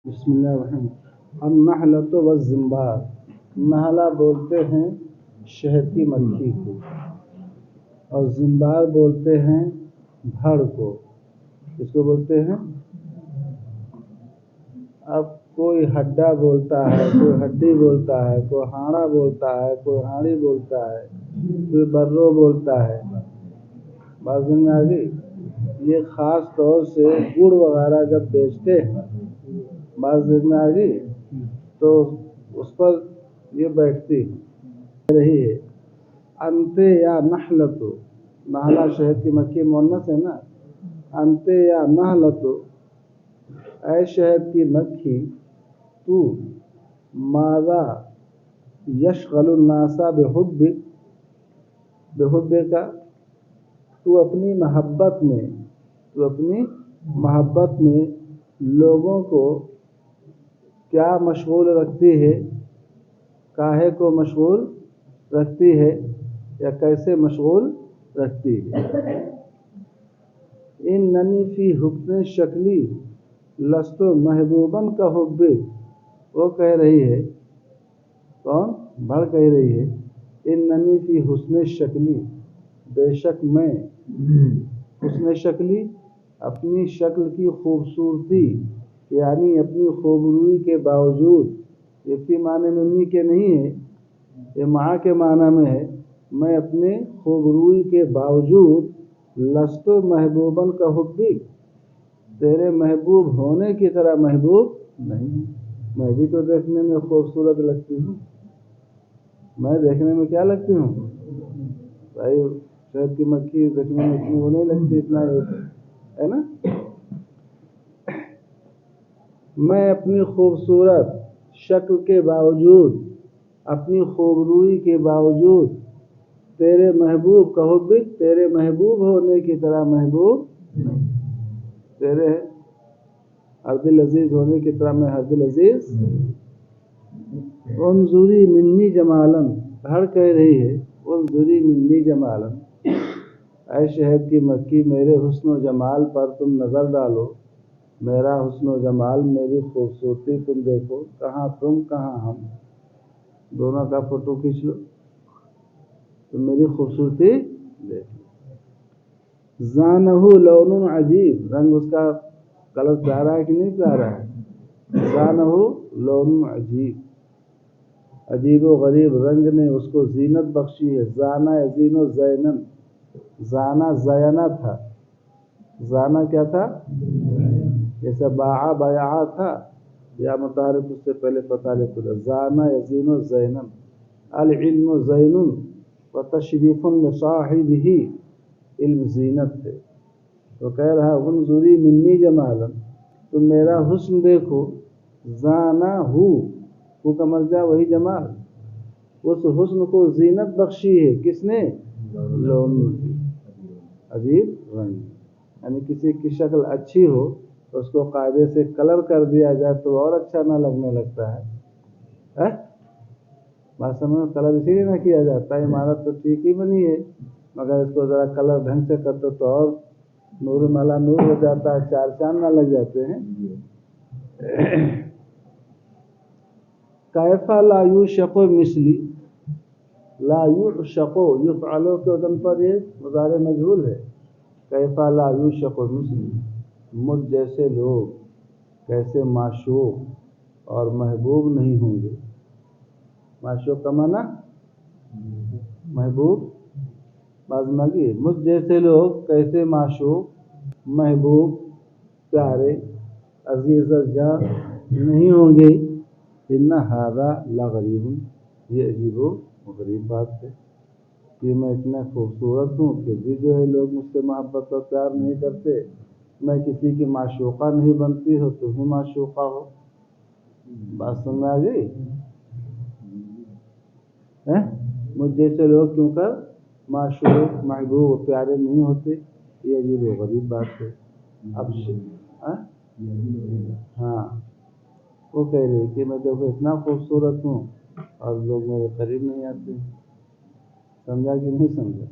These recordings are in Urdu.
بسم اللہ الرحمن النحلۃ والزنبار. نحلہ بولتے ہیں شہد کی مکھی کو، اور زنبار بولتے ہیں بھڑ کو. اس کو بولتے ہیں. اب کوئی ہڈا بولتا ہے، کوئی ہڈی بولتا ہے، کوئی ہاڑا بولتا ہے، کوئی ہاڑی بولتا ہے، کوئی برو بولتا ہے. بات میں آ گئی. یہ خاص طور سے گڑ وغیرہ جب بیچتے ہیں، بات میں آ گئی، تو اس پر یہ بیٹھتی رہی ہے. انتے یا نحلتو، نحلہ شہد کی مکھی مؤنث ہے نا. انتے یا نحلتو، اے شہد کی مکھی، تو ماذا یشغل الناس بحبک، بحبک، تو اپنی محبت میں لوگوں کو کیا مشغول رکھتی ہے، کاہے کو مشغول رکھتی ہے، یا کیسے مشغول رکھتی ہے. اننی فی حسن شکلی لست محبوباً کا حبک. وہ کہہ رہی ہے، کون؟ بھڑ کہہ رہی ہے. اننی فی حسن شکلی، بے شک میں، حسن شکلی اپنی شکل کی خوبصورتی، یعنی اپنی خوبروئی کے باوجود، یہ فی معنی میں می کے نہیں ہے، یہ مع کے معنی میں ہے. میں اپنے خوبروئی کے باوجود لست محبوباً کا حبک، تیرے محبوب ہونے کی طرح محبوب نہیں ہوں. میں بھی تو دیکھنے میں خوبصورت لگتی ہوں. میں دیکھنے میں کیا لگتی ہوں بھائی؟ شہد کی مکھی دیکھنے میں اتنی وہ نہیں لگتی، اتنا ہے نا. میں اپنی خوبصورت شکل کے باوجود، اپنی خوبروئی کے باوجود تیرے محبوب کا حبک، تیرے محبوب ہونے کی طرح محبوب نہیں. تیرے حرد العزیز ہونے کی طرح میں حرد العزیز. انظری منی جمالاً، بھڑ کہہ رہی ہے، انظری منی جمالاً، اے شہد کی مکھی میرے حسن و جمال پر تم نظر ڈالو. میرا حسن و جمال، میری خوبصورتی تم دیکھو. کہاں تم کہاں ہم، دونوں کا فوٹو کھینچ لو تو میری خوبصورتی دیکھ لو. زانہ لون عجیب، رنگ اس کا کلر پیارا ہے کہ نہیں پیارا ہے. زانہ لون عجیب، عجیب و غریب رنگ نے اس کو زینت بخشی ہے. زانہ یزین و زینن، زانہ زینہ تھا، زانہ کیا تھا؟ جیسے باعا بیعا تھا، یا متعارف اس سے پہلے پتہ لے. زانہ یزین و زینن، العلم زین و تشریف لصاحبہ، علم زینت ہے. تو کہہ رہا انظری منی جمالا، تم میرا حسن دیکھو. زانہ ہو کا مرجع وہی جمال، اس حسن کو زینت بخشی ہے کس نے؟ لون، عجیب رنگ. یعنی کسی کی شکل اچھی ہو تو اس کو قاعدے سے کلر کر دیا جائے تو اور اچھا نہ لگنے لگتا ہے. بات سمجھ میں؟ کلر اسی لیے نہ کیا جاتا ہے. عمارت تو ٹھیک ہی بنی ہے، مگر اس کو ذرا کلر ڈھنگ سے کرتے تو اور نور مالا نور ہو جاتا ہے، چار چاند نہ لگ جاتے ہیں. کیفا لا یوشق مثلی، لا یعشق، یفعلو کے وزن پر یہ مضارع مجہول ہے. کیفا لا یوشق مثلی، مجھ جیسے لوگ کیسے معشوق اور محبوب نہیں ہوں گے. معشوق کا معنی محبوب. بعض مگی مجھ جیسے لوگ کیسے معشوق، محبوب، پیارے، عزیز جاں نہیں ہوں گے. ان ھذا لغریب، یہ عجیب و غریب بات ہے کہ میں اتنا خوبصورت ہوں پھر بھی جو ہے لوگ مجھ سے محبت اور پیار نہیں کرتے. میں کسی کی معشوقہ نہیں بنتی ہو، تم ہی معشوقہ ہو. بات سمجھ میں آ گئی؟ مجھ جیسے لوگ کیوں کر معشوق، محبوب و پیارے نہیں ہوتے، یہ عجیب و غریب بات ہے. اب ہاں، وہ کہہ رہے کہ میں دیکھو اتنا خوبصورت ہوں اور لوگ میرے قریب نہیں آتے. سمجھا کہ نہیں سمجھا؟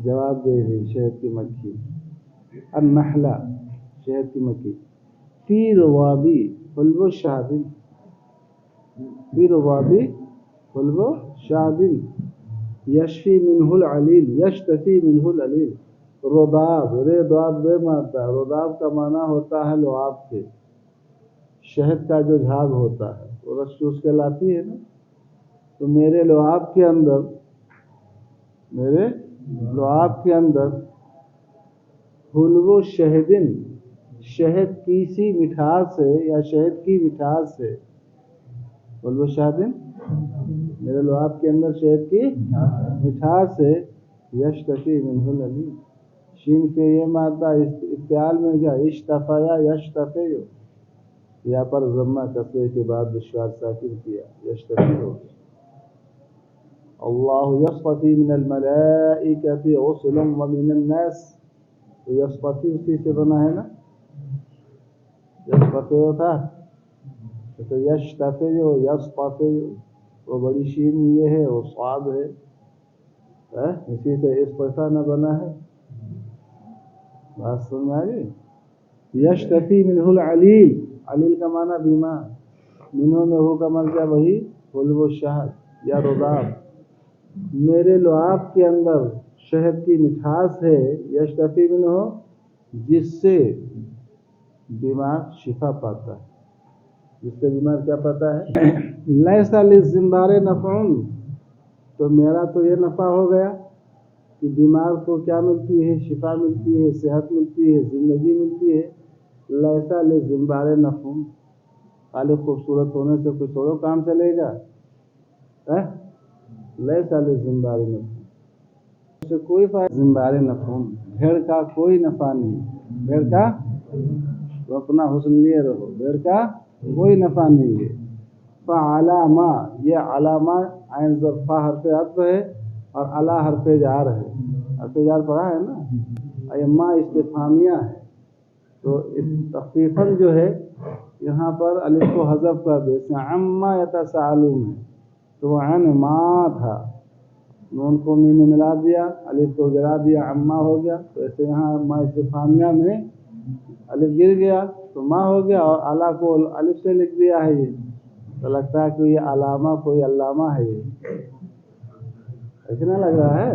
جواب دے رہی شہد کی مکھی. النحلہ، شہد کی مکھی، فی روابی، حلو شادن فی ربابی حلو شادن یشفی منہ العلیل یشتفی منہ العلیل رباب رے دواب بے مادہ رباب کا معنی ہوتا ہے لعاب سے شہد کا جو جھاگ ہوتا ہے وہ رس چوس کے لاتی ہے نا تو میرے لعاب کے اندر حلو شہدن شہد کی سی مٹھاس ہے یا شہد کی مٹھاس ہے حلو شہدن میرے لعاب کے اندر شہد کی مٹھاس ہے یشتفی منہ العلیل شین پہ یہ مادہ افتعال میں گیا اشتفیا یشتفی یہاں پر ضمہ کسرے کے بعد دشوار ساکن کیا یشتفی ہو اللہ یصطفی من الملائکۃ رسلا ومن الناس تو یصطفی اسی سے بنا ہے نا یصطفی ہوتا تو یشتفی یصطفی وہ بڑی شین یہ ہے وہ صاد ہے اسی سے اصطفا نہ بنا ہے بات سن میں آ گئی یشتفی منہ العلیل علیل کا معنی بیمار منہ میں ہو کا معنی کیا وہی حلو شہد یا رباب میرے لعاب کے اندر شہد کی مٹھاس ہے یشتفی منہ جس سے بیمار شفا پاتا ہے جس سے بیمار کیا پاتا ہے لیس للزنبار نفع تو میرا تو یہ نفع ہو گیا کہ بیمار کو کیا ملتی ہے شفا ملتی ہے صحت ملتی ہے زندگی ملتی ہے لیس للزنبار نفع خالی خوبصورت ہونے سے کچھ اور کام چلے گا لیس للزنبار نفع سے کوئی فائدہ زنبار نفع بھیڑ کا کوئی نفع نہیں بھیڑ کا تو اپنا حسن لیے رہو بھیڑ کا کوئی نفع نہیں ہے فعلامہ یہ علامہ عین ظرفہ حرف عطف ہے اور علا حرف جار ہے حرف جار پڑھا ہے نا ایما استفہامیہ ہے تو اس تخفیفاً جو ہے یہاں پر الف کو حذف کر دے اس میں عما یتساءلون ہے تو وہ عین ما تھا نون کو میم میں ملا دیا الف کو گرا دیا عما ہو گیا تو ایسے یہاں ما استفہامیہ میں الف گر گیا تو ما ہو گیا اور اعلیٰ کو الف سے لکھ دیا ہے یہ تو لگتا ہے کہ یہ علامہ کوئی علامہ ہے یہ ایسے نہ لگ رہا ہے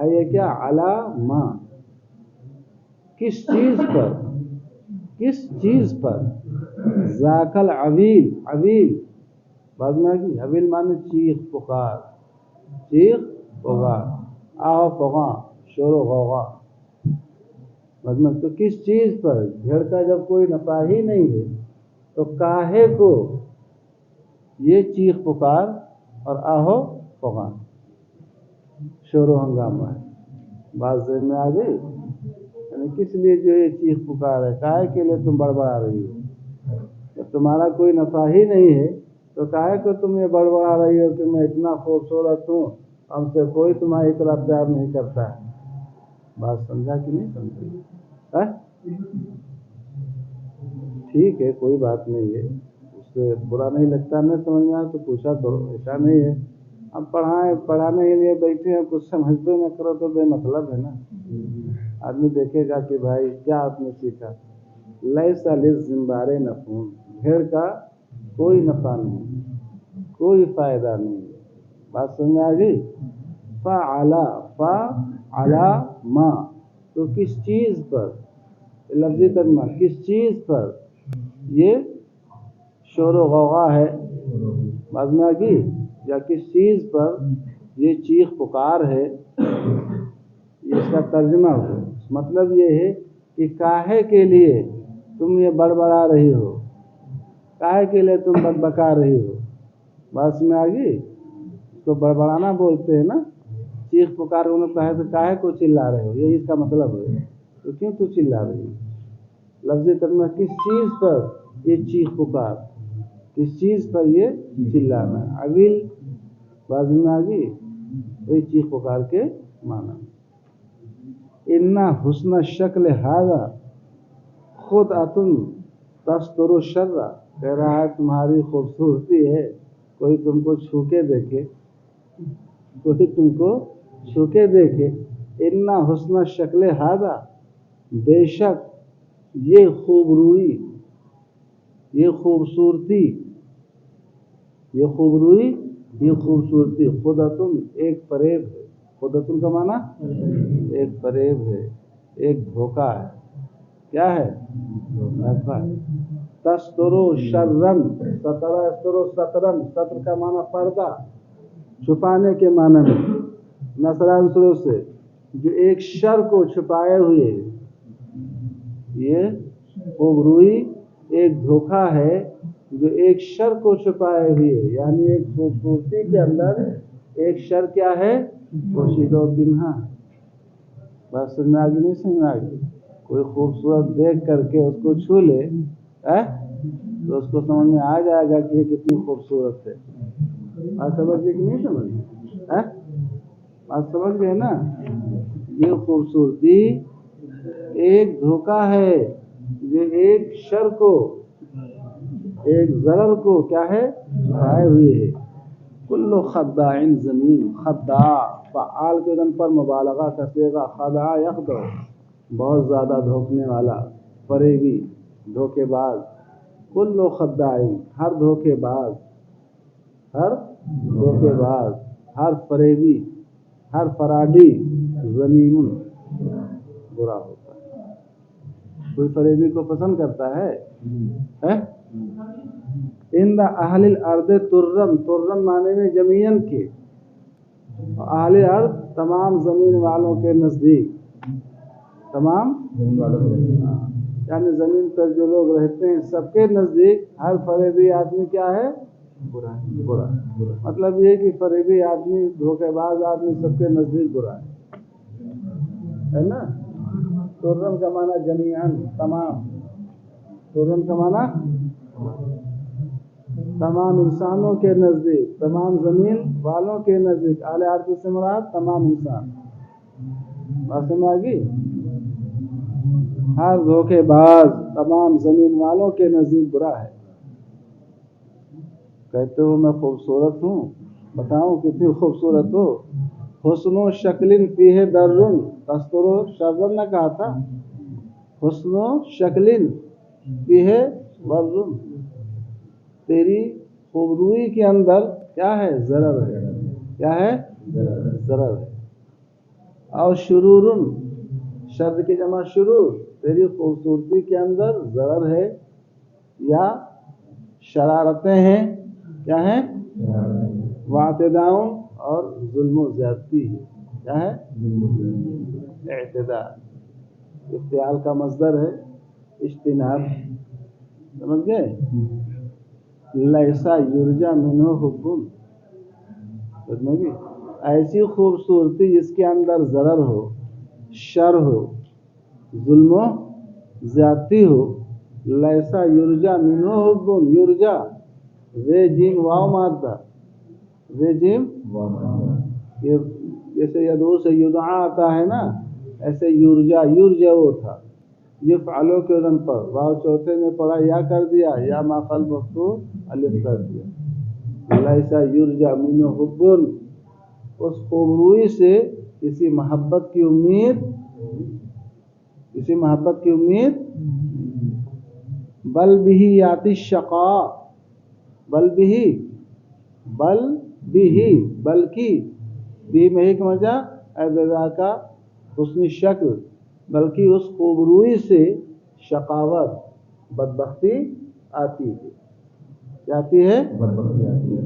یہ کیا علامہ کس چیز پر ذاک العویل عویل بعد میں کی عویل معنی چیخ پکار آہ فغاں شور و غوغا مطلب تو کس چیز پر بھیڑ کا جب کوئی نفع ہی نہیں ہے تو کاہے کو یہ چیخ پکار اور آہو فغاں شور و ہنگامہ ہے بات ذہن میں آ گئی یعنی کس لیے جو یہ چیخ پکار ہے کاہے کے لیے تم بڑبڑا رہی ہو جب تمہارا کوئی نفع ہی نہیں ہے تو کاہے کو تم یہ بڑبڑا رہی ہو کہ میں اتنا خوبصورت ہوں ہم سے کوئی تمہاری طرف پیار نہیں کرتا ہے بات سمجھا کہ نہیں سمجھا ٹھیک ہے کوئی بات نہیں ہے اس سے برا نہیں لگتا میں سمجھ میں آیا تو پوچھا کرو ایسا نہیں ہے اب پڑھانے کے لیے بیٹھے ہیں کچھ سمجھتے نہ کرو تو بے مطلب ہے نا آدمی دیکھے گا کہ بھائی کیا آپ نے سیکھا لیس للزنبار نفع بھیڑ کا کوئی نفع نہیں کوئی فائدہ نہیں بات سمجھ میں آ گئی فعلا ما تو کس چیز پر لفظی ترجمہ کس چیز پر یہ شور و غوغا ہے بعد میں آگی یا کس چیز پر یہ چیخ پکار ہے اس کا ترجمہ ہو مطلب یہ ہے کہ کاہے کے لیے تم یہ بڑبڑا رہی ہو کاہے کے لیے تم بکبکا رہی ہو بات میں آگی اس کو بڑبڑانا بولتے ہیں نا چیخ پکار انہوں کہے تو کاہے کو چلا رہے ہو یہ اس کا مطلب ہے تو کیوں تو چلا رہی ہو لفظی ترجمہ کس چیز پر یہ چیخ پکار کس چیز پر یہ چلانا عویل بازو میں آگی وہی چیخ پکار کے معنی انا حسن شکل ہاذا خود اتن تستر الشر کہہ رہا ہے تمہاری خوبصورتی ہے کوئی تم کو چھو کے دیکھے کوئی تم کو چھو کے دیکھے انا حسن شکل ہاذا بے شک یہ خوب روئی یہ خوبصورتی، یہ خوبروئی، یہ خوبصورتی، خدتن ایک فریب ہے، خدتن کا معنی ایک فریب ہے، ایک دھوکہ ہے، کیا ہے؟ دھوکہ ہے۔ تسترو شرن، سترہ استرو سترن، ستر کا معنی پردہ، چھپانے کے معنی میں، نصرانسروں سے جو ایک شر کو چھپائے ہوئے، یہ خوبروئی ایک دھوکہ ہے جو ایک شر کو چھپائے ہوئے، یعنی ایک خوبصورتی کے اندر ایک شر کیا ہے؟ پوشیدہ و پنہا۔ بات سمجھ میں آگے نہیں سمجھ میں آگے؟ کوئی خوبصورت دیکھ کر کے اس کو چھو لے تو اس کو سمجھ میں آ جائے گا کہ یہ کتنی خوبصورت ہے۔ بات سمجھ گئے کہ نہیں سمجھ؟ بات سمجھ گئے نا؟ یہ خوبصورتی ایک دھوکہ ہے جو ایک شر کو، ایک ضرر کو کیا ہے؟ چھپائے ہوئے ہے۔ کل خداع زمین، خداع فعال کے وزن پر مبالغہ کا صیغہ، خداع یخدع بہت زیادہ دھوکنے والا، فریبی، دھوکے باز۔ کل خداع ہر دھوکے باز، ہر دھوکے باز، ہر فریبی، ہر فراڈی، ذمیم برا ہوتا ہے۔ کوئی فریبی کو پسند کرتا ہے؟ اند اہل الارض ترن، ترن معنی میں جمیعاً کے، اہل الارض تمام زمین والوں کے نزدیک، تمام یعنی زمین پر جو لوگ رہتے ہیں سب کے نزدیک ہر فریبی آدمی کیا ہے؟ برا ہے، برا۔ مطلب یہ کہ فریبی آدمی، دھوکے باز آدمی سب کے نزدیک برا ہے نا؟ ترن کا معنی جمیعاً، تمام، ترن کا معنی تمام انسانوں کے نزدیک، تمام زمین والوں کے نزدیک، اہل ارض سے مراد تمام انسان۔ بات سمجھ آ گئی؟ ہر دھوکے باز تمام زمین والوں کے نزدیک برا ہے۔ کہتے ہو میں خوبصورت ہوں، بتاؤں کتنی خوبصورت ہو؟ حسن و شکل فیہ درن، تستر و شرن نہ کہا تھا؟ حسن و شکل فیہ درن، تیری خوبروئی کے اندر کیا ہے؟ ضرر ہے، کیا ہے؟ ضرر ہے۔ اور شرورن، شر کی جمع شرور، تیری خوبصورتی کے اندر ضرر ہے یا شرارتیں ہیں، کیا ہیں؟ واعتداء اور ظلم و زیادتی ہے، کیا ہے؟ اعتداء افتعال کا مصدر ہے، اجتناب، سمجھ گئے؟ لیسا یرجا منہ حب، ایسی خوبصورتی جس کے اندر ضرر ہو، شر ہو، ظلم و زیادتی ہو، لیسا یرجا منہ حب، یرجا رے جیم واو مادہ، رے جیم یہ جیسے یدعو سے یدعا آتا ہے نا، ایسے یرجا، یرجا وہ تھا، یفعلو کے وزن پر واو چوتھے میں پڑا یا کر دیا، یا ما قلب مفتوح الف کر دیا۔ لیسا یرجا منہ حب، اس خوبروئی سے کسی محبت کی امید، کسی محبت کی امید، بل بھی یاتی الشقاء، بل بھی، بل بھی، بلکہ بھی میں ایک مجا اے بیدا کا حسن شکل، بلکہ اس خوبروئی سے شقاوت، بدبختی آتی ہے، کیا آتی ہے؟ بدبختی آتی ہے۔